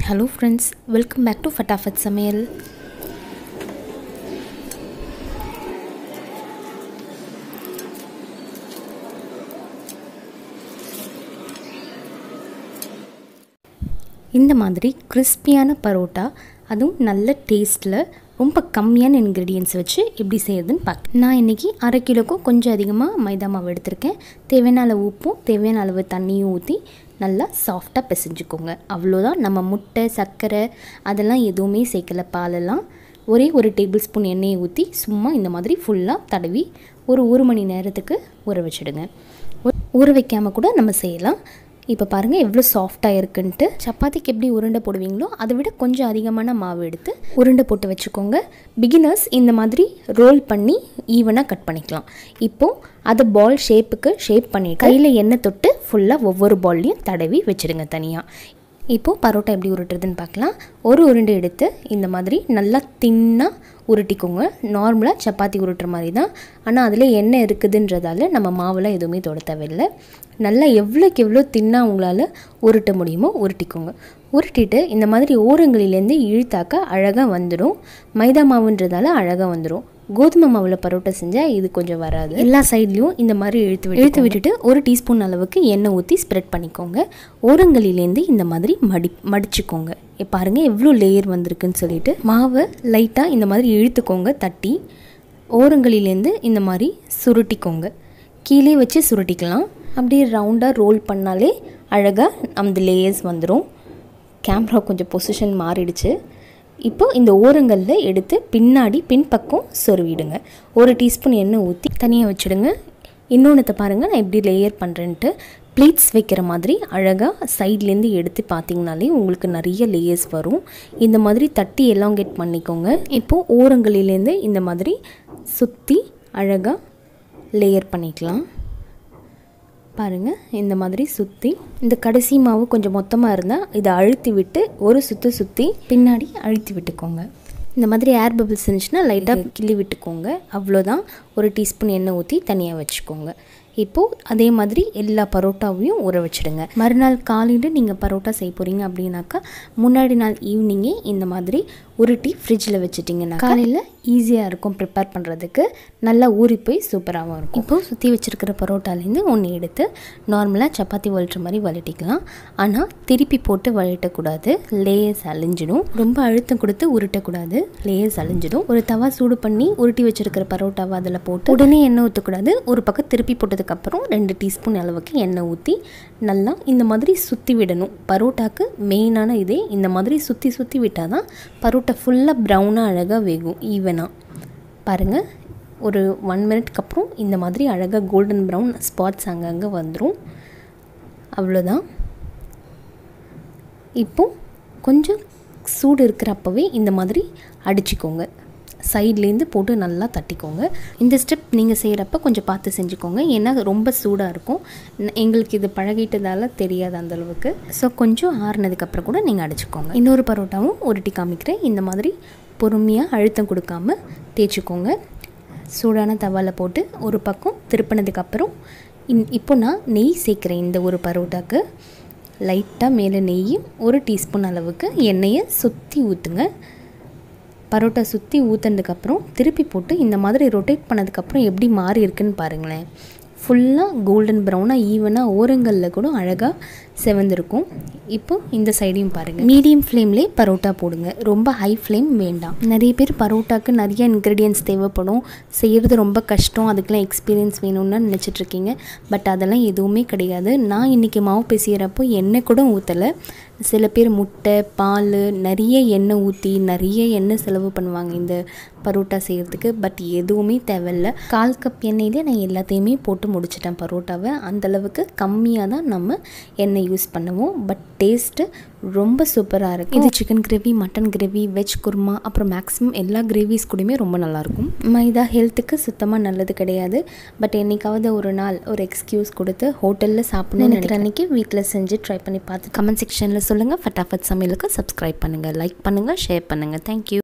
Hello friends, welcome back to Fatafat Samayal. இந்த மாதிரி கிறிஸ்பியான பரோட்டா அதுவும் நல்ல டேஸ்ட்டில் ரொம்ப கம்மியான இன்க்ரீடியன்ஸ் வச்சு எப்படி செய்யறதுன்னு பார்க்க. நான் இன்றைக்கி 1/2 கிலோக்கும் கொஞ்சம் அதிகமாக மைதா மாவு எடுத்திருக்கேன். தேவையான அளவு உப்பும் தேவையான அளவு தண்ணியும் ஊற்றி நல்லா சாஃப்டாக பிசைஞ்சுக்கோங்க. அவ்வளோதான். நம்ம முட்டை சர்க்கரை அதெல்லாம் எதுவுமே சேர்க்கலை. பாலெல்லாம் ஒரே 1 டேபிள் ஸ்பூன் எண்ணெயை ஊற்றி சும்மா இந்த மாதிரி ஃபுல்லாக தடவி ஒரு 1 மணி நேரத்துக்கு ஊற வச்சுடுங்க. ஊற வைக்காமல் கூட நம்ம செய்யலாம். இப்போ பாருங்கள் எவ்வளோ சாஃப்டாக இருக்குன்ட்டு. சப்பாத்திக்கு எப்படி உருண்டை போடுவீங்களோ அதை விட கொஞ்சம் அதிகமான மாவு எடுத்து உருண்டை போட்டு வச்சுக்கோங்க. பிகினர்ஸ் இந்த மாதிரி ரோல் பண்ணி ஈவனாக கட் பண்ணிக்கலாம். இப்போது அதை பால் ஷேப்புக்கு ஷேப் பண்ணிவிட்டு கையில் எண்ணெய் தொட்டு ஃபுல்லாக ஒவ்வொரு பால்லையும் தடவி வச்சுடுங்க தனியாக. இப்போது பரோட்டா எப்படி உருட்டுறதுன்னு பார்க்கலாம். ஒரு உருண்டை எடுத்து இந்த மாதிரி நல்லா தின்னாக உருட்டிக்கோங்க. நார்மலாக சப்பாத்தி உருட்டுற மாதிரி தான். ஆனால் அதில் எண்ணெய் இருக்குதுன்றதால நம்ம மாவுலாம் எதுவுமே தொட தேவையில்லை. நல்லா எவ்வளோக்கு எவ்வளோ தின்னாக உங்களால் உருட்ட முடியுமோ உருட்டிக்கோங்க. உருட்டிட்டு இந்த மாதிரி ஓரங்களிலேருந்து இழுத்தாக்க அழகாக வந்துடும். மைதா மாவுன்றதால அழகாக வந்துடும். கோதுமை மாவில் பரோட்டா செஞ்சால் இது கொஞ்சம் வராது. எல்லா சைட்லேயும் இந்த மாதிரி இழுத்து விட்டுட்டு 1 டீஸ்பூன் அளவுக்கு எண்ணெய் ஊற்றி ஸ்ப்ரெட் பண்ணிக்கோங்க. ஓரங்களிலேருந்து இந்த மாதிரி மடிச்சுக்கோங்க. பாருங்கள் எவ்வளோ லேயர் வந்திருக்குன்னு சொல்லிட்டு மாவை லைட்டாக இந்த மாதிரி இழுத்துக்கோங்க. தட்டி ஓரங்களிலேருந்து இந்த மாதிரி சுருட்டிக்கோங்க. கீழே வச்சு சுருட்டிக்கலாம். அப்படியே ரவுண்டாக ரோல் பண்ணாலே அழகாக அந்த லேயர்ஸ் வந்துடும். கேமரா கொஞ்சம் பொசிஷன் மாறிடுச்சு. இப்போது இந்த ஓரங்களில் எடுத்து பின்னாடி பின்பக்கம் சொருவிடுங்க. 1 டீஸ்பூன் எண்ணெய் ஊற்றி தனியாக வச்சுடுங்க. இன்னொன்றத்தை பாருங்கள் நான் எப்படி லேயர் பண்ணுறேன்ட்டு. ப்ளீட்ஸ் வைக்கிற மாதிரி அழகாக சைட்லேருந்து எடுத்து பார்த்திங்கனாலே உங்களுக்கு நிறைய லேயர்ஸ் வரும். இந்த மாதிரி தட்டி எலாங்கேட் பண்ணிக்கோங்க. இப்போது ஓரங்களிலேருந்து இந்த மாதிரி சுற்றி அழகாக லேயர் பண்ணிக்கலாம். பாருங்கள் இந்த மாதிரி சுற்றி இந்த கடைசி மாவு கொஞ்சம் மொத்தமாக இருந்தால் இதை அழுத்தி விட்டு ஒரு சுற்றி பின்னாடி அழுத்தி விட்டுக்கோங்க. இந்த மாதிரி ஏர் பபிள்ஸ் இருந்துச்சுன்னா லைட்டாக கிள்ளி விட்டுக்கோங்க. அவ்வளோதான். 1 டீஸ்பூன் எண்ணெய் ஊற்றி தனியாக வச்சுக்கோங்க. இப்போது அதே மாதிரி எல்லா பரோட்டாவையும் ஊற வச்சுடுங்க. மறுநாள் காலையில் நீங்கள் பரோட்டா செய்ய போகிறீங்க அப்படின்னாக்கா முன்னாடி நாள் ஈவினிங்கே இந்த மாதிரி உருட்டி ஃப்ரிட்ஜில் வச்சுட்டிங்கன்னா காலையில் ஈஸியாக இருக்கும் ப்ரிப்பேர் பண்ணுறதுக்கு. நல்லா ஊறி போய் சூப்பராகவும் இருக்கும். இப்போது சுற்றி வச்சுருக்கிற பரோட்டாலேருந்து ஒன்று எடுத்து நார்மலாக சப்பாத்தி வளட்டுற மாதிரி வளட்டிக்கலாம். ஆனால் திருப்பி போட்டு வளட்டக்கூடாது. லேயர்ஸ் அழிஞ்சிடும். ரொம்ப அழுத்தம் கொடுத்து உருட்டக்கூடாது. லேயர்ஸ் அழிஞ்சிடும். ஒரு தவா சூடு பண்ணி உருட்டி வச்சுருக்கிற பரோட்டாவை அதில் போட்டு உடனே எண்ணெய் ஊற்றக்கூடாது. ஒரு பக்கம் திருப்பி போட்டதுக்கப்புறம் 2 டீஸ்பூன் அளவுக்கு எண்ணெய் ஊற்றி நல்லா இந்த மாதிரி சுற்றி விடணும். பரோட்டாக்கு மெயினான இதே இந்த மாதிரி சுற்றி விட்டால் தான் பரோட்டா ஃபுல்லாக ப்ரௌனாக அழகாக வேகும் ஈவனாக. பாருங்கள் ஒரு 1 மினிட்க்கு அப்புறம் இந்த மாதிரி அழகாக கோல்டன் ப்ரௌன் ஸ்பாட்ஸ் அங்கங்கே வந்துடும். அவ்வளோதான். இப்போது கொஞ்சம் சூடு இருக்கிறப்பவே இந்த மாதிரி அடிச்சுக்கோங்க. சைட்லேருந்து போட்டு நல்லா தட்டிக்கோங்க. இந்த ஸ்டெப் நீங்கள் செய்கிறப்ப கொஞ்சம் பார்த்து செஞ்சுக்கோங்க. ஏன்னா ரொம்ப சூடாக இருக்கும். எங்களுக்கு இது பழகிட்டதால தெரியாது அந்தளவுக்கு. ஸோ கொஞ்சம் ஆறுனதுக்கப்புறம் கூட நீங்கள் அடிச்சுக்கோங்க. இன்னொரு பரோட்டாவும் உருட்டி காமிக்கிறேன். இந்த மாதிரி பொறுமையாக அழுத்தம் கொடுக்காமல் தேய்ச்சிக்கோங்க. சூடான தவாவில் போட்டு ஒரு பக்கம் திருப்பினதுக்கப்புறம் இப்போ நான் நெய் சேர்க்குறேன். இந்த ஒரு பரோட்டாக்கு லைட்டாக மேலே நெய்யும் 1 டீஸ்பூன் அளவுக்கு எண்ணெயை சுற்றி ஊற்றுங்க. பரோட்டா சுற்றி ஊற்றுனதுக்கப்புறம் திருப்பி போட்டு இந்த மாதிரி ரொட்டேட் பண்ணதுக்கப்புறம் எப்படி மாறி இருக்குன்னு பாருங்களேன். ஃபுல்லாக கோல்டன் ப்ரௌனாக ஈவனாக ஓரங்களில் கூட அழகாக செவந்திருக்கும். இப்போது இந்த சைடையும் பாருங்கள். மீடியம் ஃப்ளேம்லேயே பரோட்டா போடுங்க. ரொம்ப ஹை ஃப்ளேம் வேண்டாம். நிறைய பேர் பரோட்டாக்கு நிறைய இன்க்ரீடியன்ட்ஸ் தேவைப்படும். செய்கிறது ரொம்ப கஷ்டம், அதுக்கெலாம் எக்ஸ்பீரியன்ஸ் வேணும்னு நினச்சிட்ருக்கீங்க. பட் அதெல்லாம் எதுவுமே கிடையாது. நான் இன்றைக்கி மாவு பிசைகிறப்போ எண்ணெய் கூட ஊற்றலை. சில பேர் முட்டை பால் நிறைய எண்ணெய் ஊற்றி நிறைய எண்ணெய் செலவு பண்ணுவாங்க இந்த பரோட்டா செய்கிறதுக்கு. பட் எதுவுமே தேவையில்லை. 1/4 கப் எண்ணெயிலே நான் எல்லாத்தையுமே போட்டு முடிச்சிட்டேன் பரோட்டாவை. அந்தளவுக்கு கம்மியாக தான் நம்ம எண்ணெய் யூஸ் பண்ணுவோம். பட் டேஸ்ட்டு ரொம்ப சூப்பராக இருக்கும். இது chicken gravy, mutton gravy, veg kurma, அப்புறம் மேக்ஸிமம் எல்லா கிரேவிஸ் கூடயுமே ரொம்ப நல்லாயிருக்கும். மைதா ஹெல்த்துக்கு சுத்தமாக நல்லது கிடையாது. பட் என்றைக்காவது ஒரு நாள் ஒரு எக்ஸ்கியூஸ் கொடுத்து ஹோட்டலில் சாப்பிடணும்னு நினைக்கிற அன்றைக்கி வீட்டில் செஞ்சு ட்ரை பண்ணி பார்த்து கமெண்ட் செக்ஷனில் சொல்லுங்கள். ஃபட்டாஃபட் சமையலுக்கு சப்ஸ்கிரைப் பண்ணுங்கள், லைக் பண்ணுங்கள், ஷேர் பண்ணுங்கள். தேங்க்யூ.